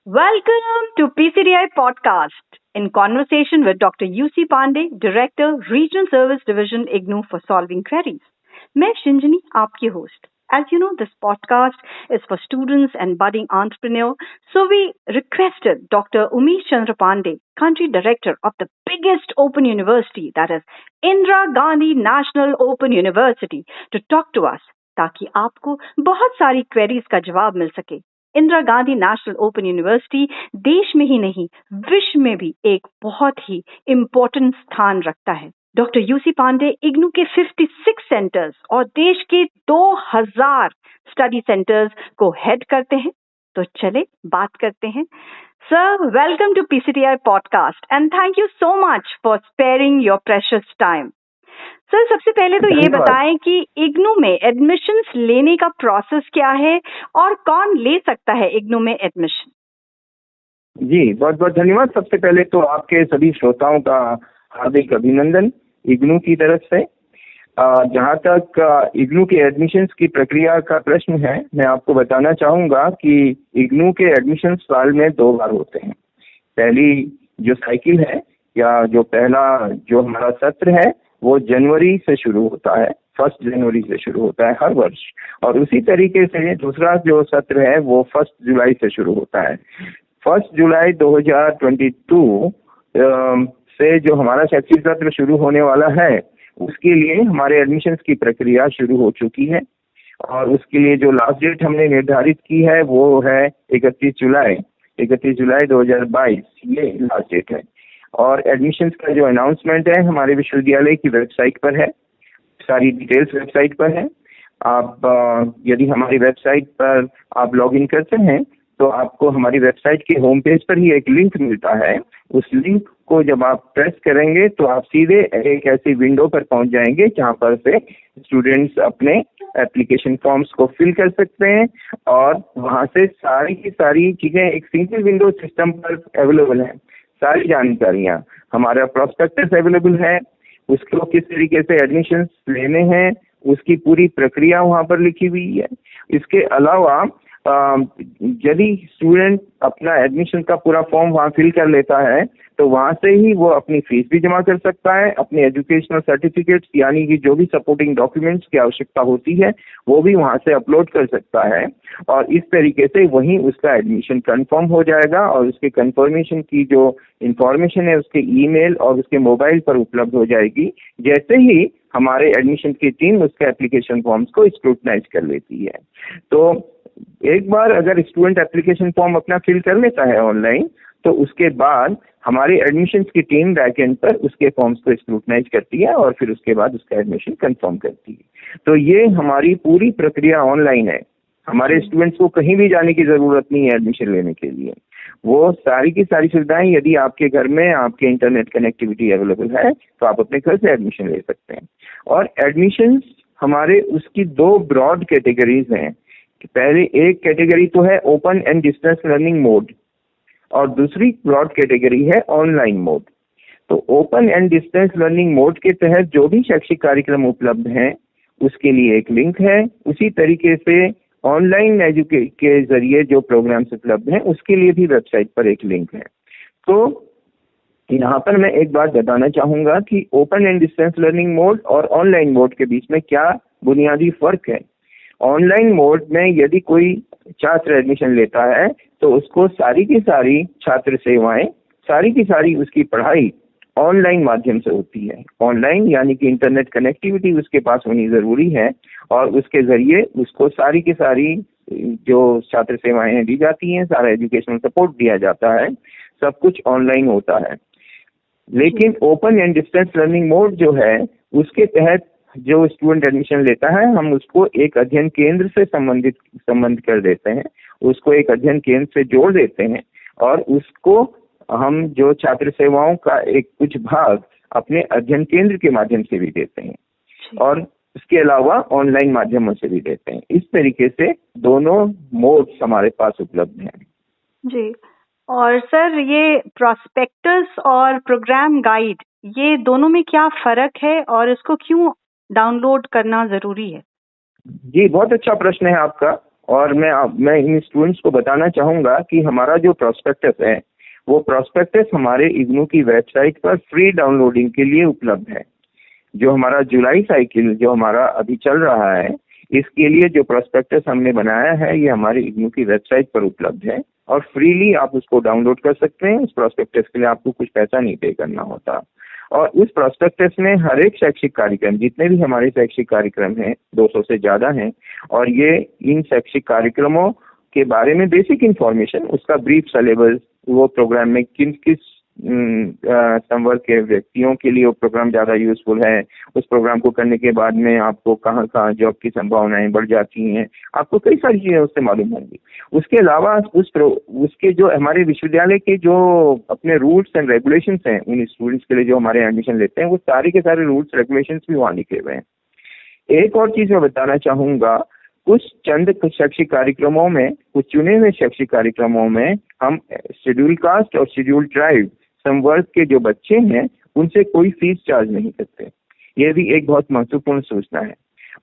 Welcome to PCDI Podcast in conversation with Dr. UC Pandey, Director, Regional Service Division, IGNOU for Solving Queries. मैं शिंजनी आपकी host. As you know, this podcast is for students and budding entrepreneurs. So we requested Dr. Umesh Chandra Pandey, Country Director of the biggest open university, that is Indira Gandhi National Open University, to talk to us ताकि आपको बहुत सारी queries का जवाब मिल सके। Indira Gandhi national open university देश में ही नहीं विश्व में भी एक बहुत ही इम्पोर्टेंट स्थान रखता है। डॉक्टर यूसी पांडे इग्नू के 56 सेंटर्स और देश के 2000 स्टडी सेंटर्स को हेड करते हैं। तो चले बात करते हैं। Sir, welcome to PCTI podcast and thank you so much for sparing your precious time. Sir, सबसे पहले तो ये बताएं कि इग्नू में एडमिशन्स लेने का प्रोसेस क्या है और कौन ले सकता है इग्नू में एडमिशन? जी, बहुत बहुत धन्यवाद। सबसे पहले तो आपके सभी श्रोताओं का हार्दिक अभिनंदन इग्नू की तरफ से। जहाँ तक इग्नू के एडमिशन्स की प्रक्रिया का प्रश्न है, मैं आपको बताना चाहूँगा कि इग्नू के एडमिशन्स साल में 2 बार होते हैं। पहली जो साइकिल है या जो पहला जो हमारा सत्र है वो जनवरी से शुरू होता है, 1 जनवरी से शुरू होता है हर वर्ष। और उसी तरीके से दूसरा जो सत्र है वो 1 जुलाई से शुरू होता है। 1 जुलाई 2022 से जो हमारा शैक्षिक सत्र शुरू होने वाला है उसके लिए हमारे एडमिशन्स की प्रक्रिया शुरू हो चुकी है और उसके लिए जो लास्ट डेट हमने निर्धारित की है वो है 31 जुलाई 2022, ये लास्ट डेट है। और एडमिशन्स का जो अनाउंसमेंट है हमारे विश्वविद्यालय की वेबसाइट पर है, सारी डिटेल्स वेबसाइट पर है। आप यदि हमारी वेबसाइट पर आप लॉगिन करते हैं तो आपको हमारी वेबसाइट के होम पेज पर ही एक लिंक मिलता है। उस लिंक को जब आप प्रेस करेंगे तो आप सीधे एक ऐसी विंडो पर पहुंच जाएंगे जहां पर से स्टूडेंट्स अपने एप्लीकेशन फॉर्म्स को फिल कर सकते हैं और वहां से सारी की सारी चीजें एक सिंगल विंडो सिस्टम पर अवेलेबल है। सारी जानकारियां, हमारा प्रोस्पेक्टस अवेलेबल है, उसको किस तरीके से एडमिशन्स लेने हैं उसकी पूरी प्रक्रिया वहां पर लिखी हुई है। इसके अलावा यदि स्टूडेंट अपना एडमिशन का पूरा फॉर्म वहाँ फिल कर लेता है तो वहाँ से ही वो अपनी फीस भी जमा कर सकता है, अपने एजुकेशनल सर्टिफिकेट्स यानी कि जो भी सपोर्टिंग डॉक्यूमेंट्स की आवश्यकता होती है वो भी वहाँ से अपलोड कर सकता है और इस तरीके से वहीं उसका एडमिशन कंफर्म हो जाएगा और उसके कंफर्मेशन की जो इंफॉर्मेशन है उसके ईमेल और उसके मोबाइल पर उपलब्ध हो जाएगी जैसे ही हमारे एडमिशन की टीम उसके एप्लीकेशन फॉर्म्स को स्क्रूटनाइज कर लेती है। तो एक बार अगर स्टूडेंट एप्लीकेशन फॉर्म अपना फिल कर लेता है ऑनलाइन तो उसके बाद हमारी एडमिशन्स की टीम बैकएंड पर उसके फॉर्म्स को स्क्रूटनाइज करती है और फिर उसके बाद उसका एडमिशन कंफर्म करती है। तो ये हमारी पूरी प्रक्रिया ऑनलाइन है। हमारे स्टूडेंट्स को कहीं भी जाने की जरूरत नहीं है एडमिशन लेने के लिए। वो सारी की सारी सुविधाएं यदि आपके घर में आपके इंटरनेट कनेक्टिविटी अवेलेबल है तो आप अपने घर से एडमिशन ले सकते हैं। और एडमिशन्स हमारे उसकी 2 ब्रॉड कैटेगरीज हैं। पहले एक कैटेगरी तो है open and distance learning mode और दूसरी ब्रॉड कैटेगरी है ऑनलाइन मोड। तो open and distance learning mode के तहत जो भी शैक्षिक कार्यक्रम उपलब्ध हैं उसके लिए एक लिंक है। उसी तरीके से ऑनलाइन के जरिए जो प्रोग्राम्स उपलब्ध हैं उसके लिए भी वेबसाइट पर एक लिंक है। तो यहाँ पर मैं एक बात बताना चाहूंगा कि open and distance learning mode और ऑनलाइन मोड के बीच में क्या बुनियादी फर्क है। ऑनलाइन मोड में यदि कोई छात्र एडमिशन लेता है तो उसको सारी की सारी छात्र सेवाएं, सारी की सारी उसकी पढ़ाई ऑनलाइन माध्यम से होती है। ऑनलाइन यानी कि इंटरनेट कनेक्टिविटी उसके पास होनी जरूरी है और उसके जरिए उसको सारी की सारी जो छात्र सेवाएं दी जाती हैं, सारा एजुकेशनल सपोर्ट दिया जाता है, सब कुछ ऑनलाइन होता है। लेकिन open and distance learning mode जो है उसके तहत जो स्टूडेंट एडमिशन लेता है हम उसको एक अध्ययन केंद्र से संबंध कर देते हैं, उसको एक अध्ययन केंद्र से जोड़ देते हैं और उसको हम जो छात्र सेवाओं का एक कुछ भाग अपने अध्ययन केंद्र के माध्यम से भी देते हैं और इसके अलावा ऑनलाइन माध्यमों से भी देते हैं। इस तरीके से दोनों मोड्स हमारे पास उपलब्ध हैं। जी, और सर ये प्रोस्पेक्टस और प्रोग्राम गाइड ये दोनों में क्या फर्क है और इसको क्यों डाउनलोड करना जरूरी है? जी, बहुत अच्छा प्रश्न है आपका। और मैं इन स्टूडेंट्स को बताना चाहूंगा कि हमारा जो प्रोस्पेक्टस है वो प्रोस्पेक्टस हमारे इग्नू की वेबसाइट पर फ्री डाउनलोडिंग के लिए उपलब्ध है। जो हमारा जुलाई साइकिल जो हमारा अभी चल रहा है, इसके लिए जो प्रोस्पेक्टस हमने बनाया है ये हमारे इग्नू की वेबसाइट पर उपलब्ध है और फ्रीली आप उसको डाउनलोड कर सकते हैं। उस प्रोस्पेक्टस के लिए आपको कुछ पैसा नहीं पे करना होता। और उस प्रोस्पेक्टस में हर एक शैक्षिक कार्यक्रम, जितने भी हमारे शैक्षिक कार्यक्रम हैं 200 से ज्यादा हैं, और ये इन शैक्षिक कार्यक्रमों के बारे में बेसिक इंफॉर्मेशन, उसका ब्रीफ सिलेबस, वो प्रोग्राम में किन किस संवर्ग के व्यक्तियों के लिए वो प्रोग्राम ज्यादा यूजफुल है, उस प्रोग्राम को करने के बाद में आपको कहाँ कहाँ जॉब की संभावनाएं बढ़ जाती हैं, आपको कई सारी चीजें उससे मालूम होंगी। उसके अलावा उसके जो हमारे विश्वविद्यालय के जो अपने रूल्स एंड रेगुलेशंस हैं उन स्टूडेंट्स के लिए जो हमारे एडमिशन लेते हैं, वो सारे के सारे रूल्स रेगुलेशंस भी वहाँ लिखे हुए हैं। एक और चीज मैं बताना चाहूंगा, कुछ चंद शैक्षिक कार्यक्रमों में, कुछ चुने हुए शैक्षिक कार्यक्रमों में हम शेड्यूल कास्ट और शेड्यूल ट्राइब संवर्ग के जो बच्चे हैं उनसे कोई फीस चार्ज नहीं करते। ये भी एक बहुत महत्वपूर्ण सूचना है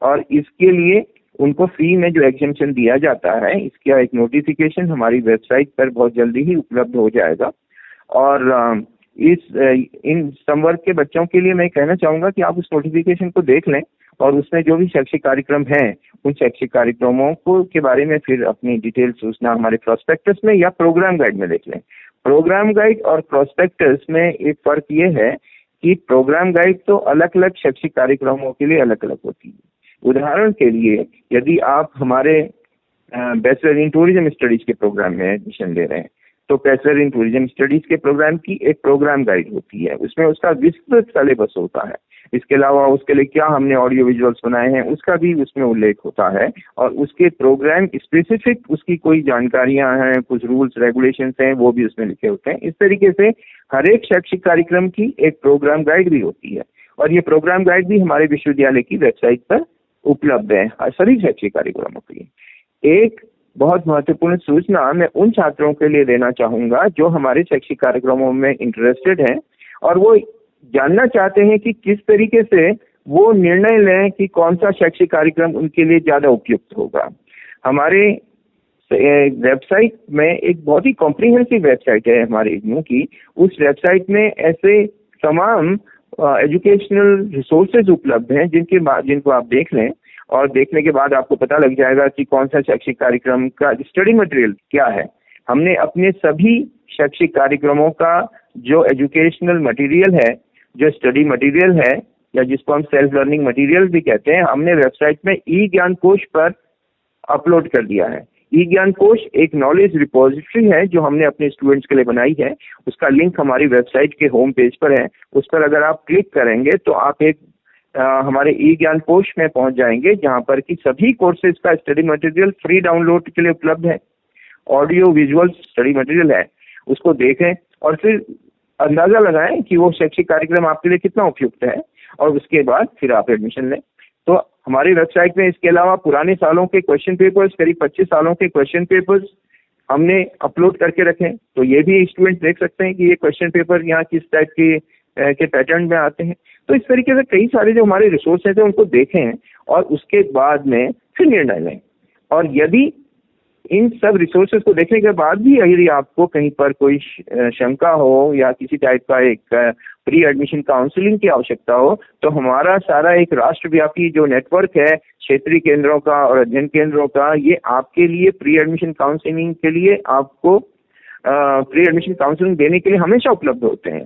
और इसके लिए उनको फी में जो एग्जेम्पशन दिया जाता है, इसका एक नोटिफिकेशन हमारी वेबसाइट पर बहुत जल्दी ही उपलब्ध हो जाएगा। और इन संवर्ग के बच्चों के लिए मैं कहना चाहूंगा कि आप उस नोटिफिकेशन को देख लें और उसमें जो भी शैक्षिक कार्यक्रम हैं उन शैक्षिक कार्यक्रमों को के बारे में फिर अपनी डिटेल सूचना हमारे प्रोस्पेक्टस में या प्रोग्राम गाइड में देख लें। प्रोग्राम गाइड और प्रोस्पेक्टस में एक फर्क ये है कि प्रोग्राम गाइड तो अलग अलग शैक्षिक कार्यक्रमों के लिए अलग अलग होती है। उदाहरण के लिए यदि आप हमारे बैचलर इन टूरिज्म स्टडीज के प्रोग्राम में एडमिशन ले रहे हैं तो बैचलर इन टूरिज्म स्टडीज के प्रोग्राम की एक प्रोग्राम गाइड होती है, उसमें उसका विस्तृत सिलेबस होता है। इसके अलावा उसके लिए क्या हमने ऑडियो विजुअल्स बनाए हैं उसका भी उसमें उल्लेख होता है और उसके प्रोग्राम स्पेसिफिक उसकी कोई जानकारियां हैं, कुछ रूल्स रेगुलेशंस हैं, वो भी उसमें लिखे होते हैं। इस तरीके से हर एक शैक्षिक कार्यक्रम की एक प्रोग्राम गाइड भी होती है और ये प्रोग्राम गाइड भी हमारे विश्वविद्यालय की वेबसाइट पर उपलब्ध है सभी शैक्षिक कार्यक्रमों के लिए। एक बहुत महत्वपूर्ण सूचना मैं उन छात्रों के लिए देना चाहूंगा जो हमारे शैक्षिक कार्यक्रमों में इंटरेस्टेड हैं और वो जानना चाहते हैं कि किस तरीके से वो निर्णय लें कि कौन सा शैक्षिक कार्यक्रम उनके लिए ज्यादा उपयुक्त होगा। हमारे वेबसाइट में एक बहुत ही कॉम्प्रिहेंसिव वेबसाइट है हमारे इग्नू की। उस वेबसाइट में ऐसे तमाम एजुकेशनल रिसोर्सेज उपलब्ध हैं जिनको आप देख लें और देखने के बाद आपको पता लग जाएगा कि कौन सा शैक्षिक कार्यक्रम का स्टडी मटेरियल क्या है। हमने अपने सभी शैक्षिक कार्यक्रमों का जो एजुकेशनल मटेरियल है, जो स्टडी मटेरियल है या जिसको हम सेल्फ लर्निंग मटेरियल भी कहते हैं, हमने वेबसाइट में ई ज्ञान कोश पर अपलोड कर दिया है। ई ज्ञान कोश एक नॉलेज रिपोजिटरी है जो हमने अपने स्टूडेंट्स के लिए बनाई है। उसका लिंक हमारी वेबसाइट के होम पेज पर है। उस पर अगर आप क्लिक करेंगे तो आप एक हमारे ई ज्ञान कोश में पहुंच जाएंगे जहां पर कि सभी कोर्सेज का स्टडी मटेरियल फ्री डाउनलोड के लिए उपलब्ध है। ऑडियो विजुअल स्टडी मटेरियल है, उसको देखें और फिर अंदाजा लगाएं कि वो शैक्षिक कार्यक्रम आपके लिए कितना उपयुक्त है और उसके बाद फिर आप एडमिशन लें। तो हमारी वेबसाइट में इसके अलावा पुराने सालों के क्वेश्चन पेपर्स, करीब 25 सालों के क्वेश्चन पेपर्स हमने अपलोड करके रखे, तो ये भी स्टूडेंट देख सकते हैं कि ये क्वेश्चन पेपर यहाँ किस टाइप के पैटर्न में आते हैं। तो इस तरीके से कई सारे जो हमारे रिसोर्सेज हैं उनको देखें और उसके बाद में फिर निर्णय लें। और यदि इन सब रिसोर्सेज को देखने के बाद भी यदि आपको कहीं पर कोई शंका हो या किसी टाइप का एक प्री एडमिशन काउंसलिंग की आवश्यकता हो तो हमारा सारा एक राष्ट्रव्यापी जो नेटवर्क है क्षेत्रीय केंद्रों का और अध्ययन केंद्रों का, ये आपके लिए प्री एडमिशन काउंसलिंग के लिए आपको प्री एडमिशन काउंसलिंग देने के लिए हमेशा उपलब्ध होते हैं।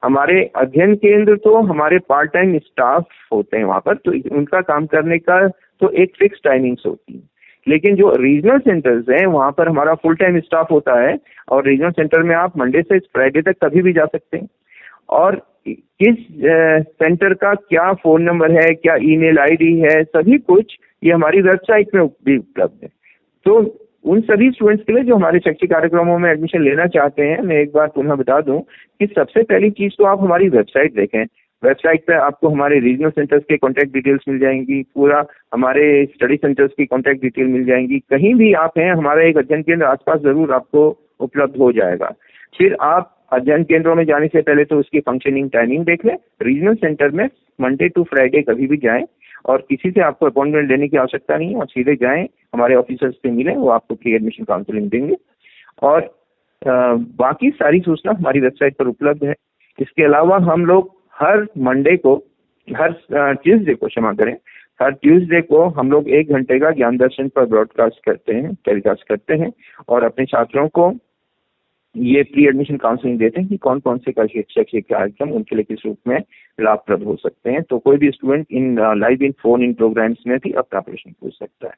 हमारे अध्ययन केंद्र तो हमारे पार्ट टाइम स्टाफ होते हैं वहाँ पर, तो उनका काम करने का तो एक फिक्स टाइमिंग्स होती है, लेकिन जो रीजनल सेंटर्स हैं वहाँ पर हमारा फुल टाइम स्टाफ होता है और रीजनल सेंटर में आप मंडे से फ्राइडे तक कभी भी जा सकते हैं। और किस सेंटर का क्या फोन नंबर है, क्या ईमेल आईडी है, सभी कुछ ये हमारी वेबसाइट में भी उपलब्ध है। तो उन सभी स्टूडेंट्स के लिए जो हमारे शैक्षिक कार्यक्रमों में एडमिशन लेना चाहते हैं, मैं एक बार पुनः बता दूं कि सबसे पहली चीज तो आप हमारी वेबसाइट देखें। वेबसाइट पे आपको हमारे रीजनल सेंटर्स के कॉन्टैक्ट डिटेल्स मिल जाएंगी, पूरा हमारे स्टडी सेंटर्स की कॉन्टैक्ट डिटेल मिल जाएंगी। कहीं भी आप हैं हमारा एक अध्ययन केंद्र आसपास जरूर आपको उपलब्ध हो जाएगा। फिर आप अध्ययन केंद्रों में जाने से पहले तो उसकी फंक्शनिंग टाइमिंग देख लें। रीजनल सेंटर में मंडे टू फ्राइडे कभी भी जाएं और किसी से आपको अपॉइंटमेंट लेने की आवश्यकता नहीं है और सीधे जाएं हमारे ऑफिसर्स से मिलें, वो आपको प्री एडमिशन काउंसलिंग देंगे। और बाकी सारी सूचना हमारी वेबसाइट पर उपलब्ध है। इसके अलावा हम लोग हर ट्यूसडे को हम लोग 1 घंटे का ज्ञान दर्शन पर टेलीकास्ट करते हैं और अपने छात्रों को ये प्री एडमिशन काउंसलिंग देते हैं कि कौन कौन से शैक्षिक कार्यक्रम उनके लिए किस रूप में लाभप्रद हो सकते हैं। तो कोई भी स्टूडेंट इन फोन इन प्रोग्राम्स में भी अपना प्रश्न पूछ सकता है।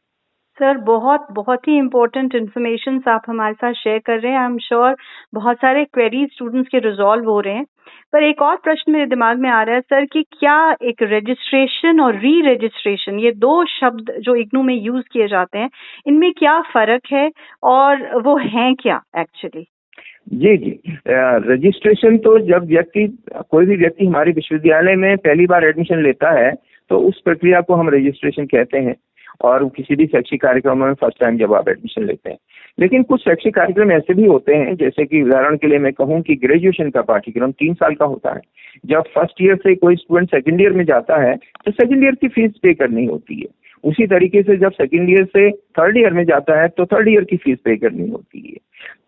सर, बहुत ही इम्पोर्टेंट इन्फॉर्मेशन आप हमारे साथ शेयर कर रहे हैं। आई एम श्योर बहुत सारे क्वेरीज स्टूडेंट्स के रिजॉल्व हो रहे हैं। पर एक और प्रश्न मेरे दिमाग में आ रहा है सर कि क्या एक रजिस्ट्रेशन और री रजिस्ट्रेशन, ये 2 शब्द जो इग्नू में यूज किए जाते हैं, इनमें क्या फर्क है और वो हैं क्या एक्चुअली? जी। रजिस्ट्रेशन तो जब कोई भी व्यक्ति हमारे विश्वविद्यालय में पहली बार एडमिशन लेता है तो उस प्रक्रिया को हम रजिस्ट्रेशन कहते हैं, और किसी भी शैक्षिक कार्यक्रम में फर्स्ट टाइम जब आप एडमिशन लेते हैं। लेकिन कुछ शैक्षिक कार्यक्रम ऐसे भी होते हैं, जैसे कि उदाहरण के लिए मैं कहूँ कि ग्रेजुएशन का पाठ्यक्रम 3 साल का होता है। जब फर्स्ट ईयर से कोई स्टूडेंट सेकेंड ईयर में जाता है तो सेकेंड ईयर की फीस पे करनी होती है। उसी तरीके से जब सेकेंड ईयर से थर्ड ईयर में जाता है तो थर्ड ईयर की फीस पे करनी होती है।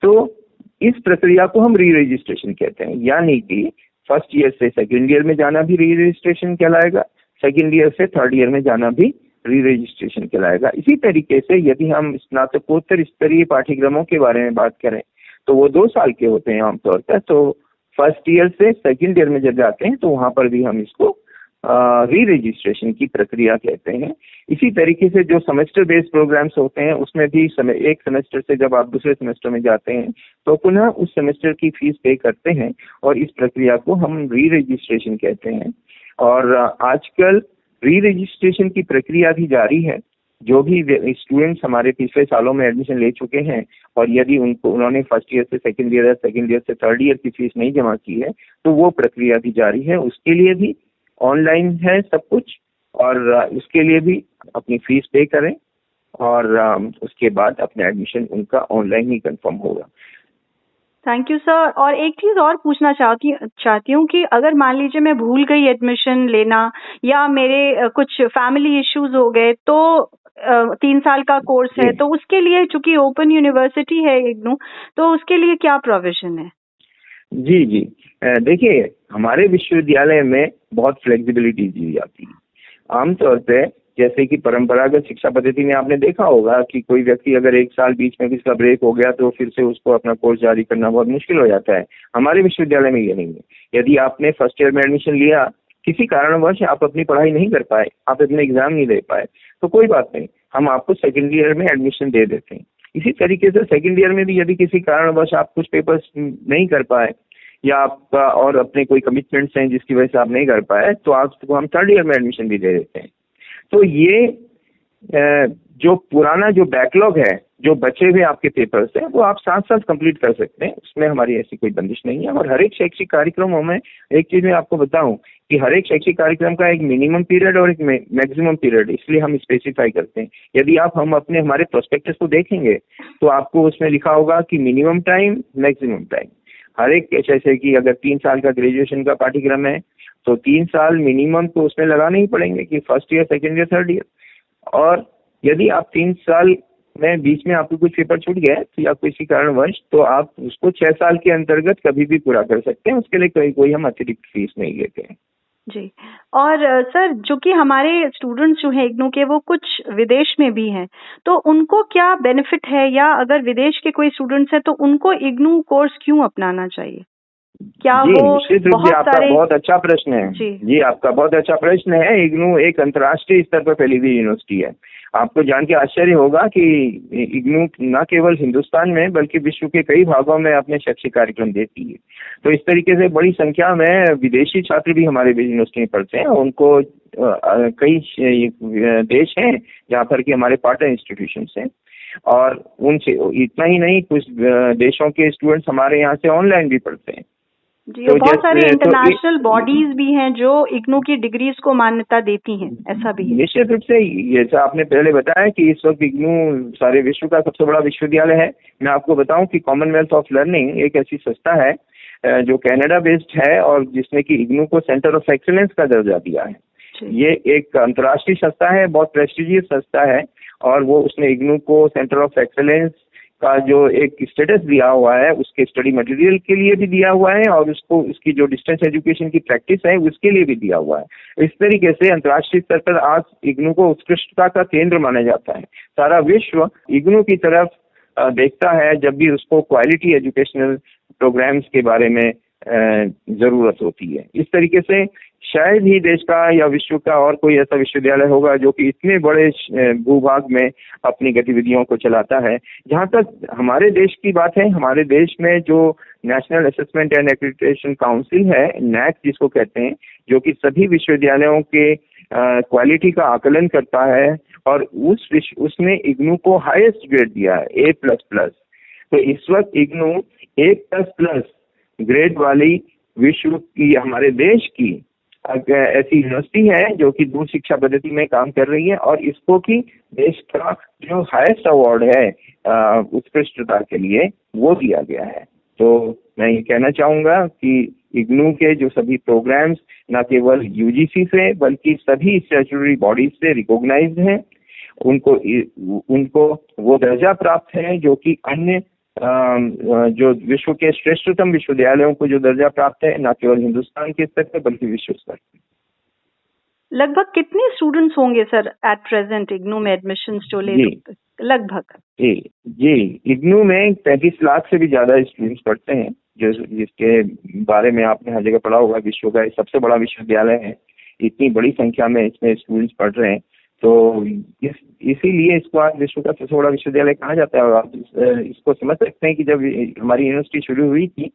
तो इस प्रक्रिया को हम री रजिस्ट्रेशन कहते हैं, यानी कि फर्स्ट ईयर से सेकेंड ईयर में जाना भी री रजिस्ट्रेशन कहलाएगा, सेकेंड ईयर से थर्ड ईयर में जाना भी री रजिस्ट्रेशन कहलाएगा। इसी तरीके से यदि हम स्नातकोत्तर स्तरीय पाठ्यक्रमों के बारे में बात करें तो वो 2 साल के होते हैं आमतौर पर। तो फर्स्ट ईयर से सेकेंड ईयर में जब जाते हैं तो वहां पर भी हम इसको री रजिस्ट्रेशन की प्रक्रिया कहते हैं। इसी तरीके से जो सेमेस्टर बेस्ड प्रोग्राम्स होते हैं उसमें भी एक सेमेस्टर से जब आप दूसरे सेमेस्टर में जाते हैं तो पुनः उस सेमेस्टर की फीस पे करते हैं, और इस प्रक्रिया को हम री रजिस्ट्रेशन कहते हैं। और आजकल री रजिस्ट्रेशन की प्रक्रिया भी जारी है। जो भी स्टूडेंट्स हमारे पिछले सालों में एडमिशन ले चुके हैं और यदि उन्होंने फर्स्ट ईयर से सेकेंड ईयर या सेकेंड ईयर से थर्ड ईयर की फीस नहीं जमा की है तो वो प्रक्रिया भी जारी है। उसके लिए भी ऑनलाइन है सब कुछ, और उसके लिए भी अपनी फीस पे करें और उसके बाद अपना एडमिशन उनका ऑनलाइन ही कंफर्म होगा। Thank you sir. और एक चीज और पूछना चाहती हूँ कि अगर मान लीजिए मैं भूल गई एडमिशन लेना, या मेरे कुछ फैमिली इश्यूज हो गए, तो 3 साल का कोर्स है, तो उसके लिए चूंकि ओपन यूनिवर्सिटी है इग्नू, तो उसके लिए क्या प्रोविजन है? जी देखिए, हमारे विश्वविद्यालय में बहुत फ्लेक्सिबिलिटी दी जाती है। आमतौर पे जैसे कि परंपरागत शिक्षा पद्धति में आपने देखा होगा कि कोई व्यक्ति अगर 1 साल बीच में किसका ब्रेक हो गया तो फिर से उसको अपना कोर्स जारी करना बहुत मुश्किल हो जाता है। हमारे विश्वविद्यालय में ये नहीं है। यदि आपने फर्स्ट ईयर में एडमिशन लिया, किसी कारणवश आप अपनी पढ़ाई नहीं कर पाए, आप अपने एग्जाम नहीं दे पाए, तो कोई बात नहीं, हम आपको सेकेंड ईयर में एडमिशन दे देते हैं। इसी तरीके से सेकेंड ईयर में भी यदि किसी कारणवश आप कुछ पेपर्स नहीं कर पाए या आपका और अपने कोई कमिटमेंट्स हैं जिसकी वजह से आप नहीं कर पाए, तो आपको हम थर्ड ईयर में एडमिशन भी दे देते हैं। तो ये जो पुराना जो बैकलॉग है, जो बचे हुए आपके पेपर्स हैं, वो आप साथ साथ कंप्लीट कर सकते हैं। उसमें हमारी ऐसी कोई बंदिश नहीं है। और हर एक शैक्षिक कार्यक्रमों में एक चीज मैं आपको बताऊं कि हर एक शैक्षिक कार्यक्रम का एक मिनिमम पीरियड और एक मैक्सिमम पीरियड इसलिए हम स्पेसिफाई करते हैं। यदि आप हमारे प्रोस्पेक्टस को देखेंगे तो आपको उसमें लिखा होगा कि मिनिमम टाइम, मैक्सिमम टाइम। हर एक, जैसे कि अगर 3 साल का ग्रेजुएशन का पाठ्यक्रम है तो 3 साल मिनिमम तो उसमें लगाने ही पड़ेंगे कि first year, second year, third year. और यदि आप 3 साल में बीच में आपको कुछ पेपर छूट गया तो या किसी कारणवश, तो आप उसको 6 साल के अंतर्गत कभी भी पूरा कर सकते हैं। उसके लिए कोई हम अतिरिक्त फीस नहीं लेते हैं। जी। और सर, जो कि हमारे स्टूडेंट्स जो हैं इग्नू के, वो कुछ विदेश में भी हैं, तो उनको क्या बेनिफिट है, या अगर विदेश के कोई स्टूडेंट्स हैं तो उनको इग्नू कोर्स क्यों अपनाना चाहिए? क्या जी, वो निश्चित रूप से आपका बहुत अच्छा प्रश्न है। जी, आपका बहुत अच्छा प्रश्न है। इग्नू एक अंतर्राष्ट्रीय स्तर पर फैली हुई यूनिवर्सिटी है। आपको जान के आश्चर्य होगा कि इग्नू न केवल हिंदुस्तान में बल्कि विश्व के कई भागों में अपने शैक्षिक कार्यक्रम देती है। तो इस तरीके से बड़ी संख्या में विदेशी छात्र भी हमारे यूनिवर्सिटी में पढ़ते हैं। उनको कई देश हैं जहाँ पर कि हमारे पार्टनर इंस्टीट्यूशंस हैं, और उनसे इतना ही नहीं, कुछ देशों के स्टूडेंट्स हमारे यहाँ से ऑनलाइन भी पढ़ते हैं। जी, तो बहुत सारे इंटरनेशनल बॉडीज भी हैं जो इग्नू की डिग्रीज को मान्यता देती हैं, ऐसा भी है। निश्चित रूप से, जैसा आपने पहले बताया कि इस वक्त इग्नू सारे विश्व का सबसे बड़ा विश्वविद्यालय है। मैं आपको बताऊं कि कॉमनवेल्थ ऑफ लर्निंग एक ऐसी संस्था है जो कनाडा बेस्ड है और जिसने कि इग्नू को सेंटर ऑफ एक्सीलेंस का दर्जा दिया है। ये एक अंतर्राष्ट्रीय संस्था है, बहुत प्रेस्टिजियस संस्था है, और वो उसने इग्नू को सेंटर ऑफ एक्सेलेंस का जो एक स्टेटस दिया हुआ है उसके स्टडी मटेरियल के लिए भी दिया हुआ है और उसको उसकी जो डिस्टेंस एजुकेशन की प्रैक्टिस है उसके लिए भी दिया हुआ है। इस तरीके से अंतर्राष्ट्रीय स्तर पर आज इग्नू को उत्कृष्टता का केंद्र माना जाता है। सारा विश्व इग्नू की तरफ देखता है जब भी उसको क्वालिटी एजुकेशनल प्रोग्राम्स के बारे में जरूरत होती है। इस तरीके से शायद ही देश का या विश्व का और कोई ऐसा विश्वविद्यालय होगा जो कि इतने बड़े भूभाग में अपनी गतिविधियों को चलाता है। जहाँ तक हमारे देश की बात है, हमारे देश में जो national assessment and accreditation council है, नैक जिसको कहते हैं, जो कि सभी विश्वविद्यालयों के क्वालिटी का आकलन करता है और उसने इग्नू को हाईएस्ट ग्रेड दिया है A++। तो इस वक्त इग्नू A++ ग्रेड वाली विश्व की हमारे देश की ऐसी यूनिवर्सिटी है जो कि दूर शिक्षा पद्धति में काम कर रही है और इसको की देश का जो हाईएस्ट अवार्ड है उत्कृष्टता के लिए वो दिया गया है। तो मैं ये कहना चाहूंगा कि इग्नू के जो सभी प्रोग्राम्स न केवल यूजीसी से बल्कि सभी स्टैट्यूटरी बॉडीज से रिकॉग्नाइज्ड हैं। उनको वो दर्जा प्राप्त है जो कि अन्य जो विश्व के श्रेष्ठतम विश्वविद्यालयों को जो दर्जा प्राप्त है, न केवल हिंदुस्तान के स्तर पर बल्कि विश्व स्तर पर। लगभग कितने स्टूडेंट्स होंगे सर एट प्रेजेंट इग्नू में एडमिशंस जो ले? लगभग जी इग्नू में 35 लाख से भी ज्यादा स्टूडेंट्स पढ़ते हैं, जो जिसके बारे में आपने हर जगह पढ़ा होगा। विश्व का सबसे बड़ा विश्वविद्यालय है, इतनी बड़ी संख्या में इसमें स्टूडेंट्स पढ़ रहे हैं, तो इसीलिए इसको आज विश्व का सबसे बड़ा विश्वविद्यालय कहा जाता है। और आप इसको समझ सकते हैं कि जब हमारी यूनिवर्सिटी शुरू हुई थी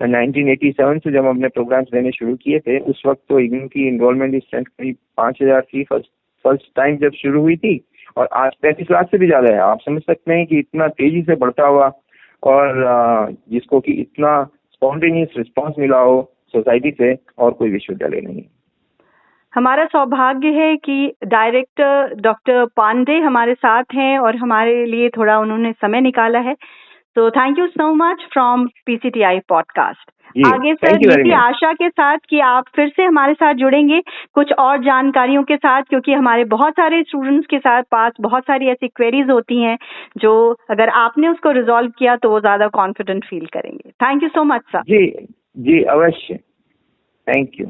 1987 से, जब हमने प्रोग्राम्स देने शुरू किए थे, उस वक्त तो इग्नू की इनरोलमेंट स्ट्रेंथ करीब 5000 थी फर्स्ट टाइम जब शुरू हुई थी, और आज 35 लाख से भी ज्यादा है। आप समझ सकते हैं कि इतना तेजी से बढ़ता हुआ और जिसको कि इतना स्पॉन्टेनियस रिस्पॉन्स मिला हो सोसाइटी से और कोई विश्वविद्यालय नहीं। हमारा सौभाग्य है कि डायरेक्टर डॉक्टर पांडे हमारे साथ हैं और हमारे लिए थोड़ा उन्होंने समय निकाला है। तो thank you so much from PCTI podcast. आगे सर इसी आशा के साथ कि आप फिर से हमारे साथ जुड़ेंगे कुछ और जानकारियों के साथ, क्योंकि हमारे बहुत सारे स्टूडेंट्स के साथ पास बहुत सारी ऐसी क्वेरीज होती हैं जो अगर आपने उसको रिजॉल्व किया तो वो ज्यादा कॉन्फिडेंट फील करेंगे। Thank you so much sir. जी अवश्य, थैंक यू।